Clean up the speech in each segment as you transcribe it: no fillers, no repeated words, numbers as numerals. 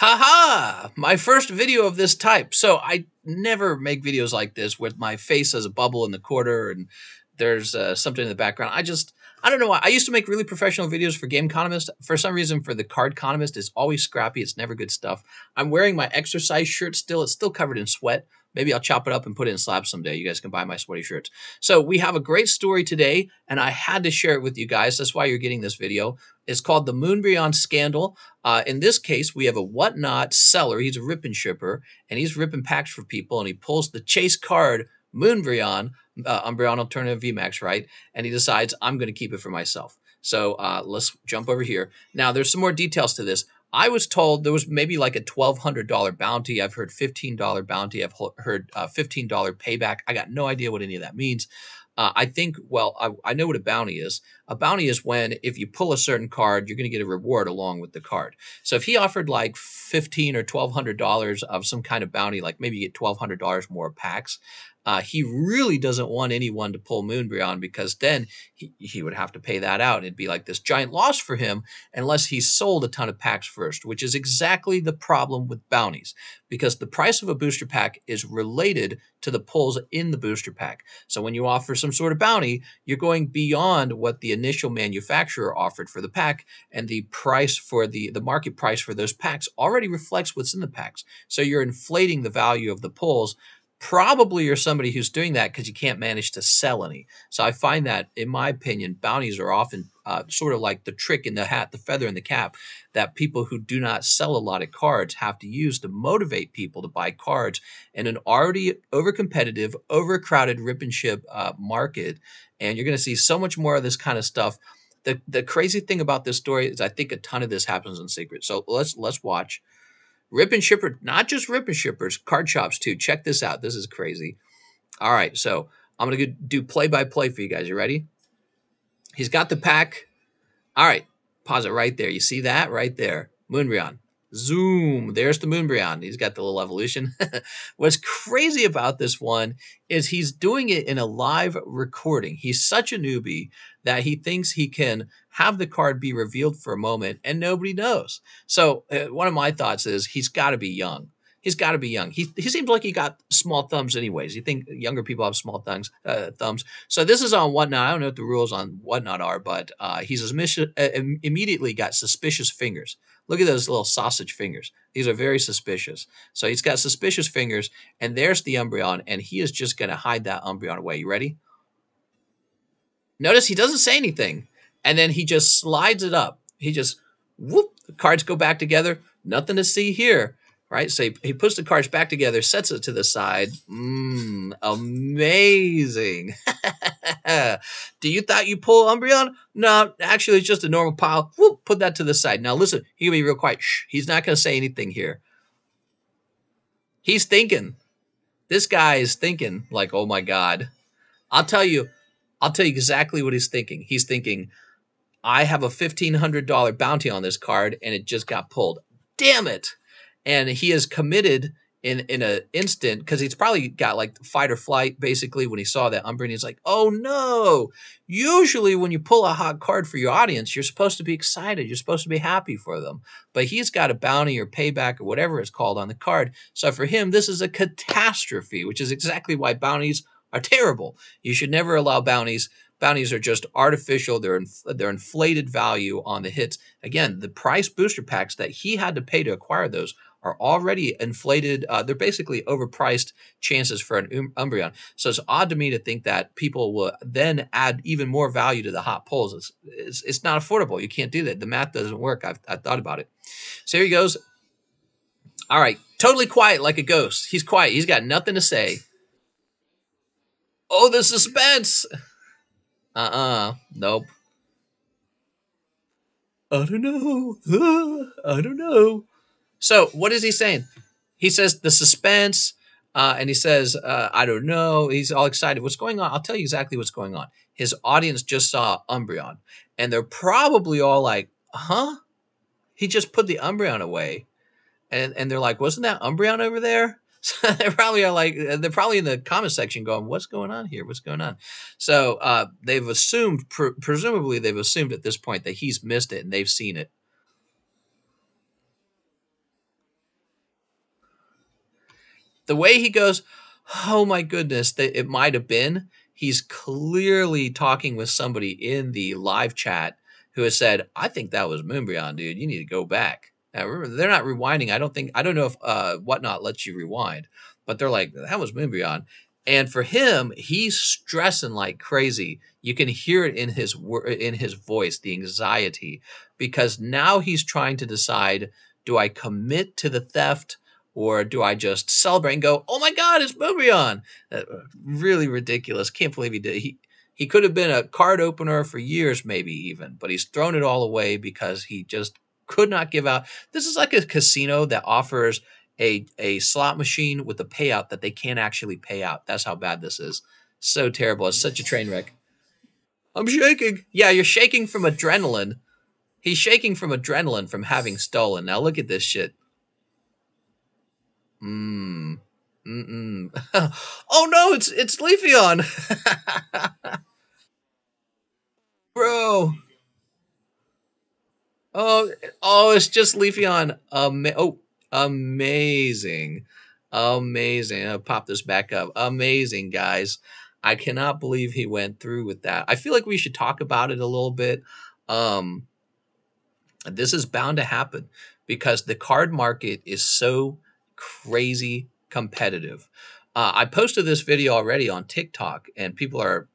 Haha! My first video of this type. So I never make videos like this with my face as a bubble in the corner and there's something in the background. I don't know why. I used to make really professional videos for Game Economist. For some reason, for the Card Economist, it's always scrappy. It's never good stuff. I'm wearing my exercise shirt still. It's still covered in sweat. Maybe I'll chop it up and put it in slabs someday. You guys can buy my sweaty shirts. So we have a great story today, and I had to share it with you guys. That's why you're getting this video. It's called the Moonbreon Scandal. In this case, we have a whatnot seller. He's a rip and shipper, and he's ripping packs for people, and he pulls the chase card Moonbreon, Umbreon Alternative Vmax, right? And he decides, I'm going to keep it for myself. So let's jump over here. Now, there's some more details to this. I was told there was maybe like a $1,200 bounty. I've heard $15 bounty. I've heard $15 payback. I got no idea what any of that means. I think, well, I know what a bounty is. A bounty is when if you pull a certain card, you're going to get a reward along with the card. So if he offered like $1,500 or $1,200 of some kind of bounty, like maybe you get $1,200 more packs, he really doesn't want anyone to pull Moonbreon because then he would have to pay that out. It'd be like this giant loss for him unless he sold a ton of packs first, which is exactly the problem with bounties because the price of a booster pack is related to the pulls in the booster pack. So when you offer some sort of bounty, you're going beyond what the initial manufacturer offered for the pack, and the price for the market price for those packs already reflects what's in the packs. So you're inflating the value of the pulls. Probably you're somebody who's doing that because you can't manage to sell any. So I find that, in my opinion, bounties are often sort of like the trick in the hat, the feather in the cap, that people who do not sell a lot of cards have to use to motivate people to buy cards in an already over-competitive, overcrowded rip and ship market. And you're going to see so much more of this kind of stuff. The crazy thing about this story is I think a ton of this happens in secret. So let's watch. Rip and shipper, not just rip and shippers, card shops too. Check this out. This is crazy. All right, so I'm going to do play-by-play for you guys. You ready? He's got the pack. All right, pause it right there. You see that right there? Moonbreon. Zoom. There's the Moonbreon. He's got the little evolution. What's crazy about this one is he's doing it in a live recording. He's such a newbie that he thinks he can have the card be revealed for a moment and nobody knows. So one of my thoughts is he's got to be young. He's got to be young. He seems like he got small thumbs anyways. You think younger people have small thumbs. So this is on Whatnot. I don't know what the rules on Whatnot are, but he's immediately got suspicious fingers. Look at those little sausage fingers. These are very suspicious. So he's got suspicious fingers, and there's the Umbreon, and he is just going to hide that Umbreon away. You ready? Notice he doesn't say anything, and then he just slides it up. He just, whoop, the cards go back together. Nothing to see here. Right, so he puts the cards back together, sets it to the side. Amazing. Do you thought you pull Umbreon? No, actually, it's just a normal pile. Whoop, put that to the side. Now, listen, he can be real quiet. Shh, he's not going to say anything here. He's thinking. This guy is thinking like, oh, my God. I'll tell you exactly what he's thinking. He's thinking, I have a $1,500 bounty on this card, and it just got pulled. Damn it. And he is committed in an instant because he's probably got like fight or flight basically when he saw that Umbreon. He's like, oh no. Usually when you pull a hot card for your audience, you're supposed to be excited. You're supposed to be happy for them. But he's got a bounty or payback or whatever it's called on the card. So for him, this is a catastrophe, which is exactly why bounties are terrible. You should never allow bounties. Bounties are just artificial. They're inflated value on the hits. Again, the price booster packs that he had to pay to acquire those are already inflated. They're basically overpriced chances for an Umbreon. So it's odd to me to think that people will then add even more value to the hot pulls. It's not affordable. You can't do that. The math doesn't work. I've thought about it. So here he goes. All right. Totally quiet like a ghost. He's quiet. He's got nothing to say. Oh, the suspense. Nope. I don't know. I don't know. So what is he saying? He says the suspense, and he says, I don't know. He's all excited. What's going on? I'll tell you exactly what's going on. His audience just saw Umbreon, and they're probably all like, huh? He just put the Umbreon away. And they're like, wasn't that Umbreon over there? So they're probably in the comment section going, what's going on here? What's going on? So they've assumed, presumably they've assumed at this point that he's missed it and they've seen it. The way he goes, oh my goodness, that it might have been. He's clearly talking with somebody in the live chat who has said, I think that was Moonbreon, dude. You need to go back. Now, remember, they're not rewinding. I don't know if Whatnot lets you rewind, but they're like, that was Moonbreon. And for him, he's stressing like crazy. You can hear it in his voice, the anxiety, because now he's trying to decide, do I commit to the theft or do I just celebrate and go, oh my God, it's Umbreon? Really ridiculous. Can't believe he did. He could have been a card opener for years, maybe even, but he's thrown it all away because he just could not give out. This is like a casino that offers a slot machine with a payout that they can't actually pay out. That's how bad this is. So terrible. It's such a train wreck. I'm shaking. Yeah, you're shaking from adrenaline. He's shaking from adrenaline from having stolen. Now look at this shit. Mm. Mm-mm. Oh no, it's Leafeon. Bro. Oh, oh, it's just Leafeon. Amazing. Amazing. I'll pop this back up. Amazing, guys. I cannot believe he went through with that. I feel like we should talk about it a little bit. Um, this is bound to happen because the card market is so crazy competitive. I posted this video already on TikTok, and people are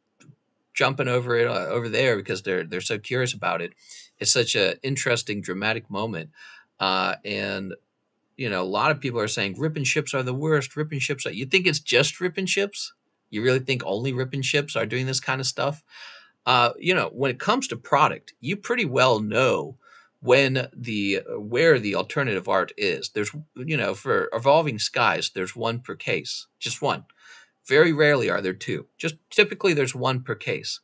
jumping over it over there because they're so curious about it. It's such an interesting, dramatic moment, and you know, a lot of people are saying ripping ships are the worst. Ripping ships are. You think it's just ripping ships? You really think only ripping ships are doing this kind of stuff? You know, when it comes to product, you pretty well know when the where the alternative art is. There's, you know, for Evolving Skies, there's one per case, just one. Very rarely are there two. Just typically there's one per case.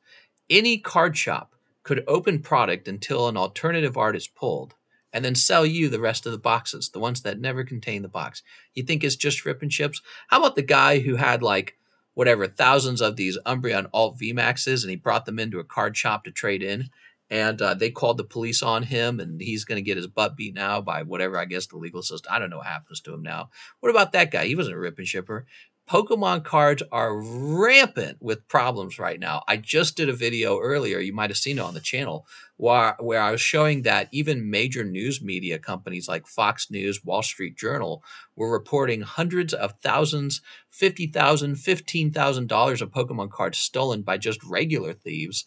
Any card shop could open product until an alternative art is pulled and then sell you the rest of the boxes, the ones that never contain the box. You think it's just rip and chips? How about the guy who had like whatever thousands of these Umbreon Alt Vmaxes and he brought them into a card shop to trade in? And they called the police on him, and he's going to get his butt beat now by whatever, I guess, the legal system. I don't know what happens to him now. What about that guy? He wasn't a rip and shipper. Pokemon cards are rampant with problems right now. I just did a video earlier, you might have seen it on the channel, where I was showing that even major news media companies like Fox News, Wall Street Journal were reporting hundreds of thousands, $50,000, $15,000 of Pokemon cards stolen by just regular thieves.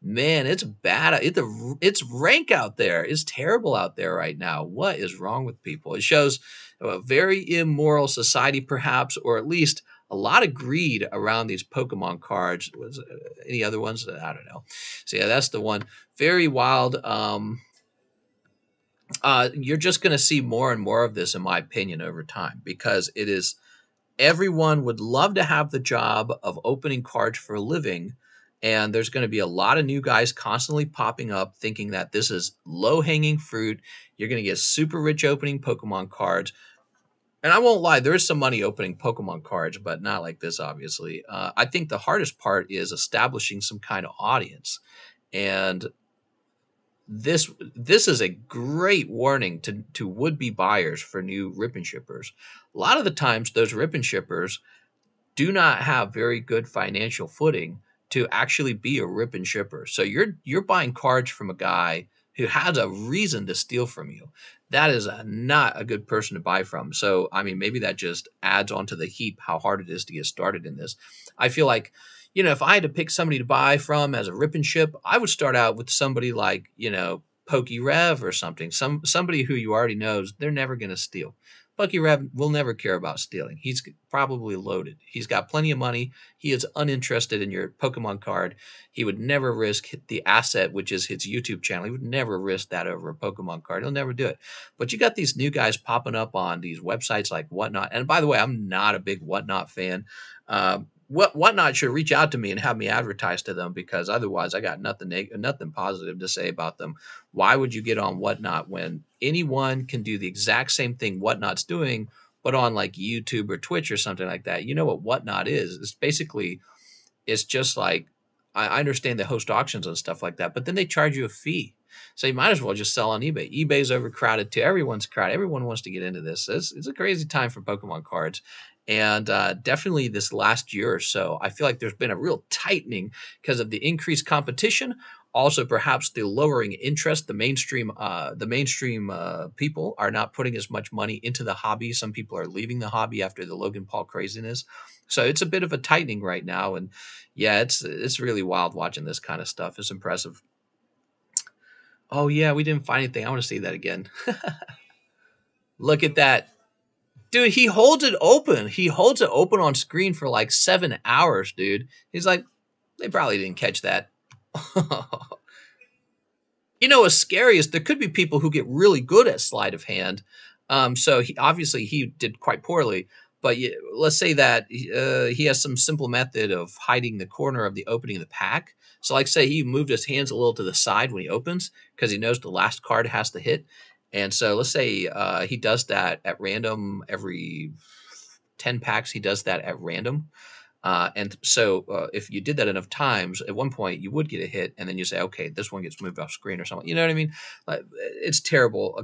Man, it's bad. It's rank out there. It's terrible out there right now. What is wrong with people? It shows a very immoral society, perhaps, or at least a lot of greed around these Pokemon cards. Was any other ones? I don't know. So yeah, that's the one. Very wild. You're just going to see more and more of this, in my opinion, over time because it is everyone would love to have the job of opening cards for a living. And there's going to be a lot of new guys constantly popping up thinking that this is low hanging fruit. You're going to get super rich opening Pokemon cards. And I won't lie, there is some money opening Pokemon cards, but not like this, obviously. I think the hardest part is establishing some kind of audience. And this is a great warning to would-be buyers for new rip and shippers. A lot of the times, those rip and shippers do not have very good financial footing to actually be a rip and shipper. So you're buying cards from a guy who has a reason to steal from you. That is not a good person to buy from. So I mean, maybe that just adds onto the heap how hard it is to get started in this. I feel like, you know, if I had to pick somebody to buy from as a rip and ship, I would start out with somebody like, you know, Pokey Rev or something. Somebody who you already knows they're never going to steal. Bucky Rev will never care about stealing. He's probably loaded. He's got plenty of money. He is uninterested in your Pokemon card. He would never risk the asset, which is his YouTube channel. He would never risk that over a Pokemon card. He'll never do it. But you got these new guys popping up on these websites like Whatnot. And by the way, I'm not a big Whatnot fan. Whatnot should reach out to me and have me advertise to them because otherwise I got nothing positive to say about them. Why would you get on Whatnot when anyone can do the exact same thing Whatnot's doing, but on like YouTube or Twitch or something like that? You know what Whatnot is? It's basically, it's just like, I understand they host auctions and stuff like that, but then they charge you a fee. So you might as well just sell on eBay. eBay's overcrowded too. Everyone's crowded. Everyone wants to get into this. It's a crazy time for Pokemon cards. And definitely this last year or so, I feel like there's been a real tightening because of the increased competition. Also, perhaps the lowering interest. The mainstream people are not putting as much money into the hobby. Some people are leaving the hobby after the Logan Paul craziness. So it's a bit of a tightening right now. And yeah, it's really wild watching this kind of stuff. It's impressive. Oh yeah, we didn't find anything. I want to see that again. Look at that. Dude, he holds it open. He holds it open on screen for like 7 hours, dude. He's like, they probably didn't catch that. You know, what's scariest, there could be people who get really good at sleight of hand. So obviously he did quite poorly. But let's say that he has some simple method of hiding the corner of the opening of the pack. So like say he moved his hands a little to the side when he opens because he knows the last card has to hit. And so let's say he does that at random every 10 packs. He does that at random. And so if you did that enough times, at one point you would get a hit, and then you say, okay, this one gets moved off screen or something. You know what I mean? Like, it's terrible.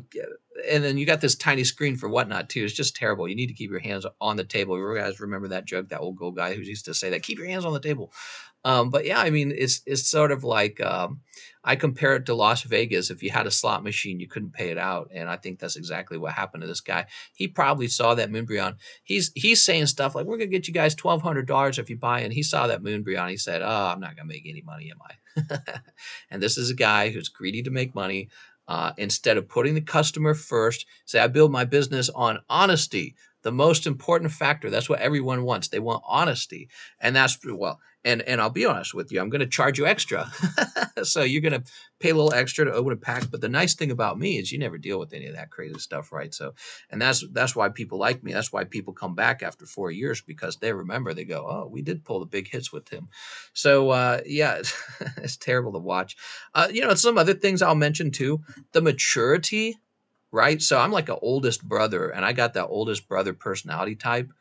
And then you got this tiny screen for whatnot too. It's just terrible. You need to keep your hands on the table. You guys remember that joke, that old gold guy who used to say that, keep your hands on the table. But yeah, I mean, it's sort of like I compare it to Las Vegas. If you had a slot machine, you couldn't pay it out, and I think that's exactly what happened to this guy. He probably saw that Moonbreon. He's saying stuff like, "We're gonna get you guys $1,200 if you buy." And he saw that Moonbreon. He said, "Oh, I'm not gonna make any money, am I?" And this is a guy who's greedy to make money. Instead of putting the customer first, say, I build my business on honesty, the most important factor. That's what everyone wants. They want honesty. And that's, well, and I'll be honest with you, I'm going to charge you extra. So you're going to pay a little extra to open a pack. But the nice thing about me is you never deal with any of that crazy stuff, right? So, and that's why people like me. That's why people come back after 4 years, because they remember, they go, oh, we did pull the big hits with him. So, yeah, it's terrible to watch. Some other things I'll mention too, the maturity, right? So I'm like an oldest brother, and I got that oldest brother personality type.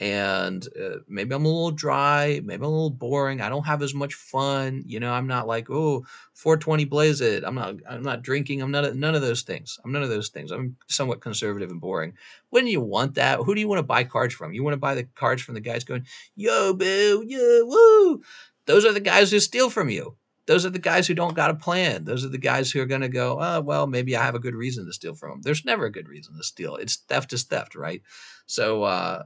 And maybe I'm a little dry, maybe I'm a little boring. I don't have as much fun. I'm not like, oh, 420 blaze it. I'm not drinking. I'm not none of those things. I'm none of those things. I'm somewhat conservative and boring. When you want that, who do you want to buy cards from? You want to buy the cards from the guys going, yo, boo, yo, woo. Those are the guys who steal from you. Those are the guys who don't got a plan. Those are the guys who are going to go, oh, well, maybe I have a good reason to steal from them. There's never a good reason to steal. It's theft is theft, right? So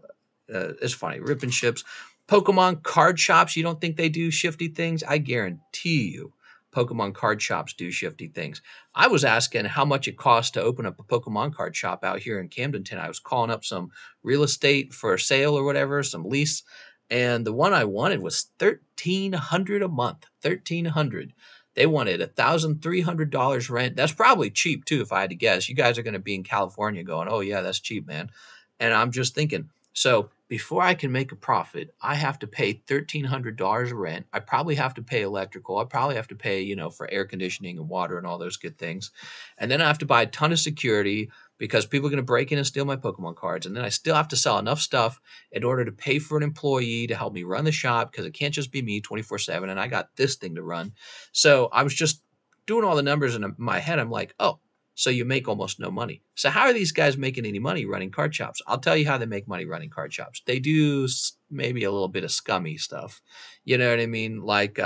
it's funny. Ripping ships. Pokemon card shops, you don't think they do shifty things? I guarantee you Pokemon card shops do shifty things. I was asking how much it costs to open up a Pokemon card shop out here in Camdenton. I was calling up some real estate for sale or whatever, some lease. And the one I wanted was $1,300 a month. $1,300. They wanted $1,300 rent. That's probably cheap too, if I had to guess. You guys are going to be in California going, oh yeah, that's cheap, man. And I'm just thinking, so before I can make a profit, I have to pay $1,300 rent. I probably have to pay electrical. I probably have to pay, for air conditioning and water and all those good things. And then I have to buy a ton of security because people are going to break in and steal my Pokemon cards. And then I still have to sell enough stuff in order to pay for an employee to help me run the shop, because it can't just be me 24/7. And I got this thing to run. So I was just doing all the numbers in my head. I'm like, oh, so you make almost no money. So how are these guys making any money running card shops? I'll tell you how they make money running card shops. They do maybe a little bit of scummy stuff. You know what I mean? Like,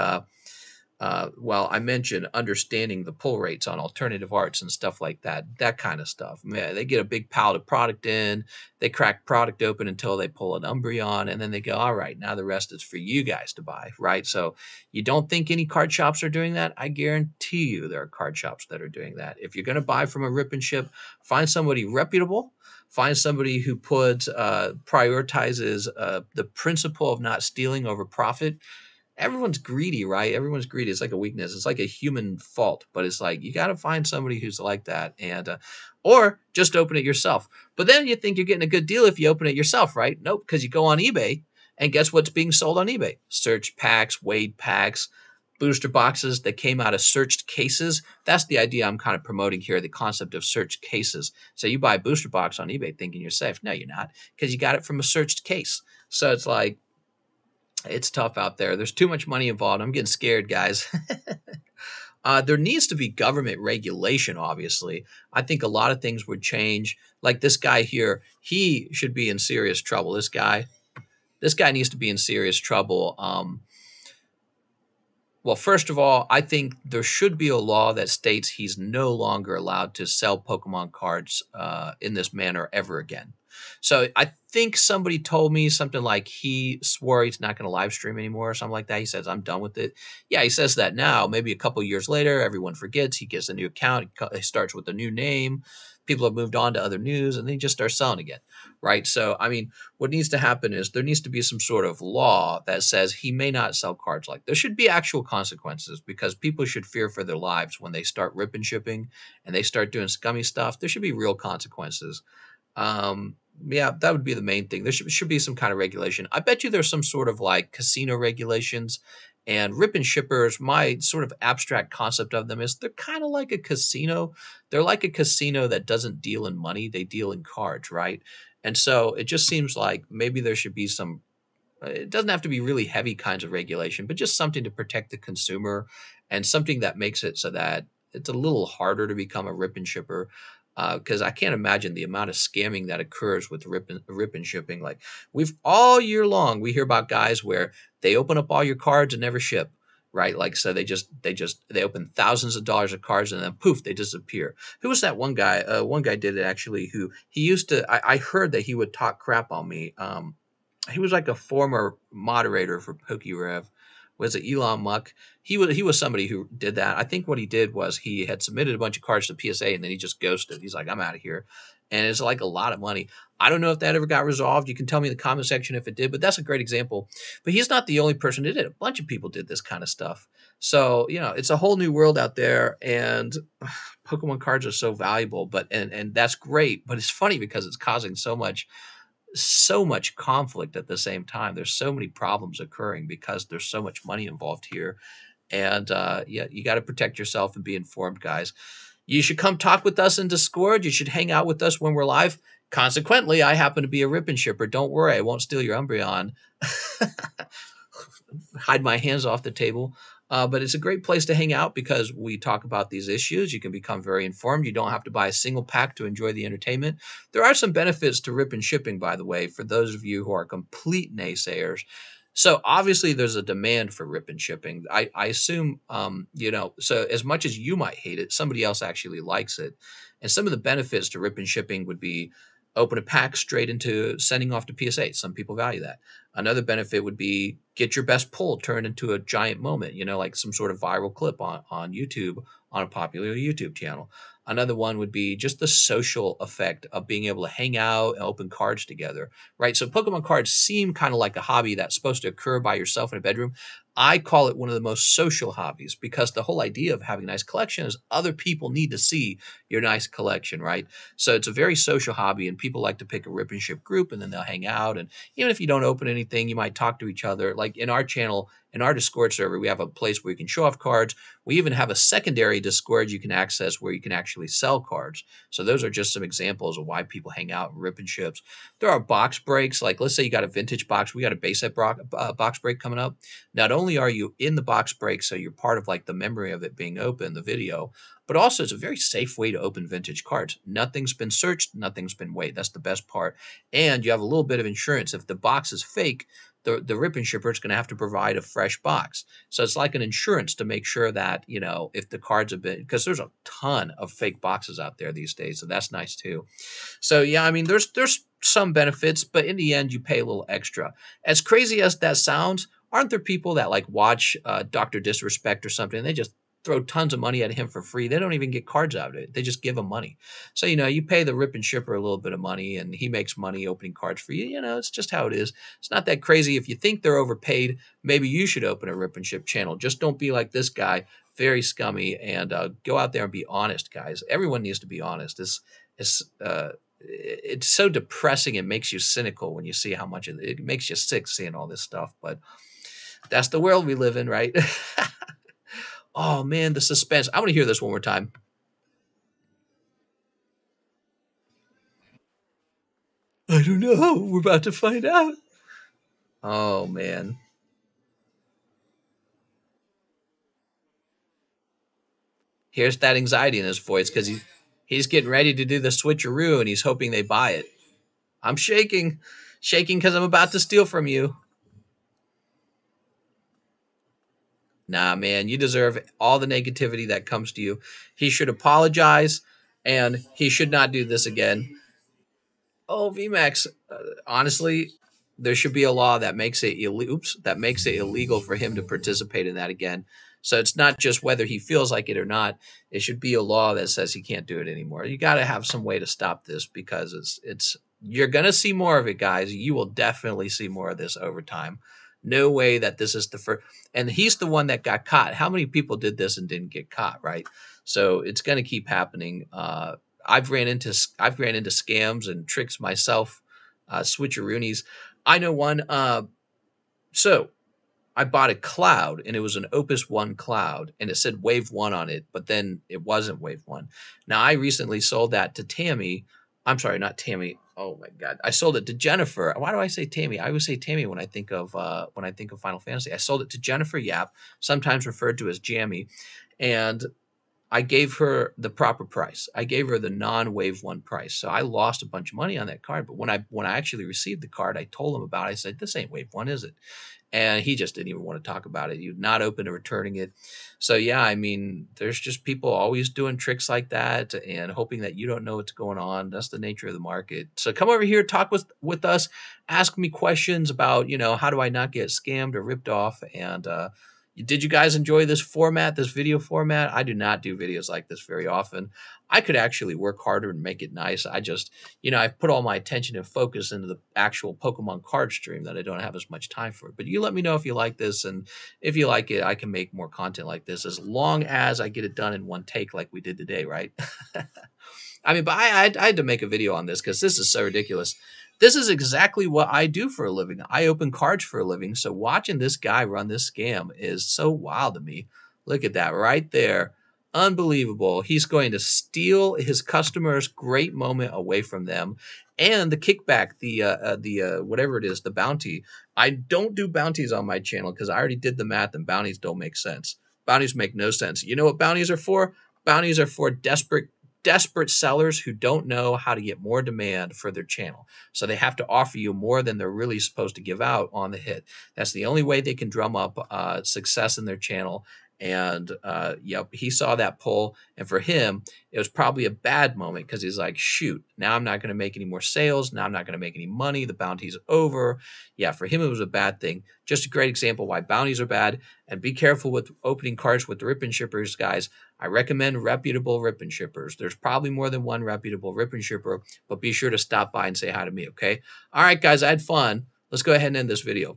I mentioned understanding the pull rates on alternative arts and stuff like that kind of stuff. Man, they get a big pallet of product in, they crack product open until they pull an Umbreon, and then they go, all right, now the rest is for you guys to buy, right? So you don't think any card shops are doing that? I guarantee you there are card shops that are doing that. If you're going to buy from a rip and ship, find somebody reputable. Find somebody who prioritizes the principle of not stealing over profit. Everyone's greedy, right? Everyone's greedy. It's like a weakness. It's like a human fault, but it's like you got to find somebody who's like that, and or just open it yourself. But then you think you're getting a good deal if you open it yourself, right? Nope, because you go on eBay, and guess what's being sold on eBay? Search packs, weighed packs, booster boxes that came out of searched cases. That's the idea I'm kind of promoting here, the concept of searched cases. So you buy a booster box on eBay thinking you're safe. No, you're not, because you got it from a searched case. So it's like, it's tough out there. There's too much money involved. I'm getting scared, guys. There needs to be government regulation, obviously. I think a lot of things would change. Like this guy here, he should be in serious trouble. This guy needs to be in serious trouble. Well, first of all, I think there should be a law that states he's no longer allowed to sell Pokemon cards in this manner ever again. So I think somebody told me something like he swore he's not going to live stream anymore or something like that. He says, I'm done with it. Yeah, he says that now. Maybe a couple years later, everyone forgets. He gets a new account. He starts with a new name. People have moved on to other news, and then he just starts selling again, right? So, I mean, what needs to happen is there needs to be some sort of law that says he may not sell cards like there should be actual consequences because people should fear for their lives when they start ripping shipping and they start doing scummy stuff. There should be real consequences. Yeah, that would be the main thing. There should be some kind of regulation. I bet you there's some sort of like casino regulations and rip and shippers. My sort of abstract concept of them is they're kind of like a casino. They're like a casino that doesn't deal in money, they deal in cards, right? And so it just seems like maybe there should be some it doesn't have to be really heavy kinds of regulation, but just something to protect the consumer and something that makes it so that it's a little harder to become a rip and shipper. Because I can't imagine the amount of scamming that occurs with rip and shipping. Like we've all year long, we hear about guys where they open up all your cards and never ship, right? Like so they open thousands of dollars of cards and then poof, they disappear. Who was that one guy? One guy did it actually. Who he used to. I heard that he would talk crap on me. He was like a former moderator for PokeRev. Was it Elon Musk? He was somebody who did that. I think what he did was he had submitted a bunch of cards to PSA and then he just ghosted. He's like, I'm out of here. And it's like a lot of money. I don't know if that ever got resolved. You can tell me in the comment section if it did, but that's a great example. But he's not the only person who did it. A bunch of people did this kind of stuff. So, it's a whole new world out there and Pokemon cards are so valuable, but and that's great, but it's funny because it's causing so much conflict at the same time. There's so many problems occurring because there's so much money involved here. And yeah, you got to protect yourself and be informed, guys. You should come talk with us in Discord. You should hang out with us when we're live. Consequently, I happen to be a rip and shipper. Don't worry, I won't steal your Umbreon. Hide my hands off the table. But it's a great place to hang out because we talk about these issues. You can become very informed. You don't have to buy a single pack to enjoy the entertainment. There are some benefits to rip and shipping, by the way, for those of you who are complete naysayers. So obviously there's a demand for rip and shipping. I assume, so as much as you might hate it, somebody else actually likes it. And some of the benefits to rip and shipping would be open a pack straight into sending off to PSA. Some people value that. Another benefit would be get your best pull turned into a giant moment, like some sort of viral clip on YouTube, on a popular YouTube channel. Another one would be just the social effect of being able to hang out and open cards together, right? So Pokemon cards seem kind of like a hobby that's supposed to occur by yourself in a bedroom. I call it one of the most social hobbies because the whole idea of having a nice collection is other people need to see your nice collection, right? So it's a very social hobby, and people like to pick a rip and ship group, and then they'll hang out. And even if you don't open anything, you might talk to each other. Like in our channel, in our Discord server, we have a place where you can show off cards. We even have a secondary Discord you can access where you can actually sell cards. So those are just some examples of why people hang out and rip and ships. There are box breaks. Like let's say you got a vintage box. We got a base set box break coming up. Not only are you in the box break, so you're part of like the memory of it being open, the video, but also it's a very safe way to open vintage cards. Nothing's been searched, nothing's been weighed. That's the best part. And you have a little bit of insurance. If the box is fake, the rip and shipper is going to have to provide a fresh box. So it's like an insurance to make sure that, if the cards have been, because there's a ton of fake boxes out there these days. So that's nice too. So yeah, I mean, there's some benefits, but in the end, you pay a little extra. As crazy as that sounds, aren't there people that like watch Dr. Disrespect or something, and they just throw tons of money at him for free? They don't even get cards out of it. They just give him money. So, you pay the rip and shipper a little bit of money and he makes money opening cards for you. It's just how it is. It's not that crazy. If you think they're overpaid, maybe you should open a rip and ship channel. Just don't be like this guy, very scummy, and go out there and be honest, guys. Everyone needs to be honest. It's so depressing. It makes you cynical when you see how much it makes you sick seeing all this stuff. But that's the world we live in, right? Oh man, the suspense. I want to hear this one more time. I don't know. We're about to find out. Oh man. Here's that anxiety in his voice because he's getting ready to do the switcheroo and he's hoping they buy it. I'm shaking, shaking because I'm about to steal from you. Nah, man, you deserve all the negativity that comes to you. He should apologize and he should not do this again. Oh, VMAX, honestly, there should be a law that makes it that makes it illegal for him to participate in that again. So it's not just whether he feels like it or not. It should be a law that says he can't do it anymore. You got to have some way to stop this because it's you're going to see more of it, guys. You will definitely see more of this over time. No way that this is the first. And he's the one that got caught. How many people did this and didn't get caught, right? So it's going to keep happening. I've ran into scams and tricks myself, switcheroonies. I know one. So I bought a cloud and it was an Opus One cloud and it said Wave One on it, but then it wasn't Wave One. Now I recently sold that to Tammy. I'm sorry, not Tammy. Oh my God, I sold it to Jennifer. Why do I say Tammy? I always say Tammy when I think of Final Fantasy. I sold it to Jennifer Yap, sometimes referred to as Jammy, and I gave her the proper price. I gave her the non-Wave One price. So I lost a bunch of money on that card. But when I actually received the card, I told him about it. I said, "This ain't Wave One, is it?" And he just didn't even want to talk about it. He was not open to returning it. So yeah, I mean, there's just people always doing tricks like that and hoping that you don't know what's going on. That's the nature of the market. So come over here, talk with us, ask me questions about, how do I not get scammed or ripped off, and did you guys enjoy this format, this video format? I do not do videos like this very often. I could actually work harder and make it nice. I just, I've put all my attention and focus into the actual Pokemon card stream that I don't have as much time for. But you let me know if you like this, and if you like it, I can make more content like this as long as I get it done in one take like we did today, right? I mean, but I had to make a video on this because this is so ridiculous. This is exactly what I do for a living. I open cards for a living. So watching this guy run this scam is so wild to me. Look at that right there. Unbelievable. He's going to steal his customers' great moment away from them. And the kickback, the whatever it is, the bounty. I don't do bounties on my channel because I already did the math and bounties don't make sense. Bounties make no sense. You know what bounties are for? Bounties are for desperate sellers who don't know how to get more demand for their channel. So they have to offer you more than they're really supposed to give out on the hit. That's the only way they can drum up success in their channel. And yep, he saw that pull. And for him, it was probably a bad moment because he's like, shoot, now I'm not going to make any more sales. Now I'm not going to make any money. The bounty's over. Yeah, for him, it was a bad thing. Just a great example why bounties are bad. And be careful with opening cards with the rip and shippers, guys. I recommend reputable rip and shippers. There's probably more than one reputable rip and shipper, but be sure to stop by and say hi to me, okay? All right, guys, I had fun. Let's go ahead and end this video.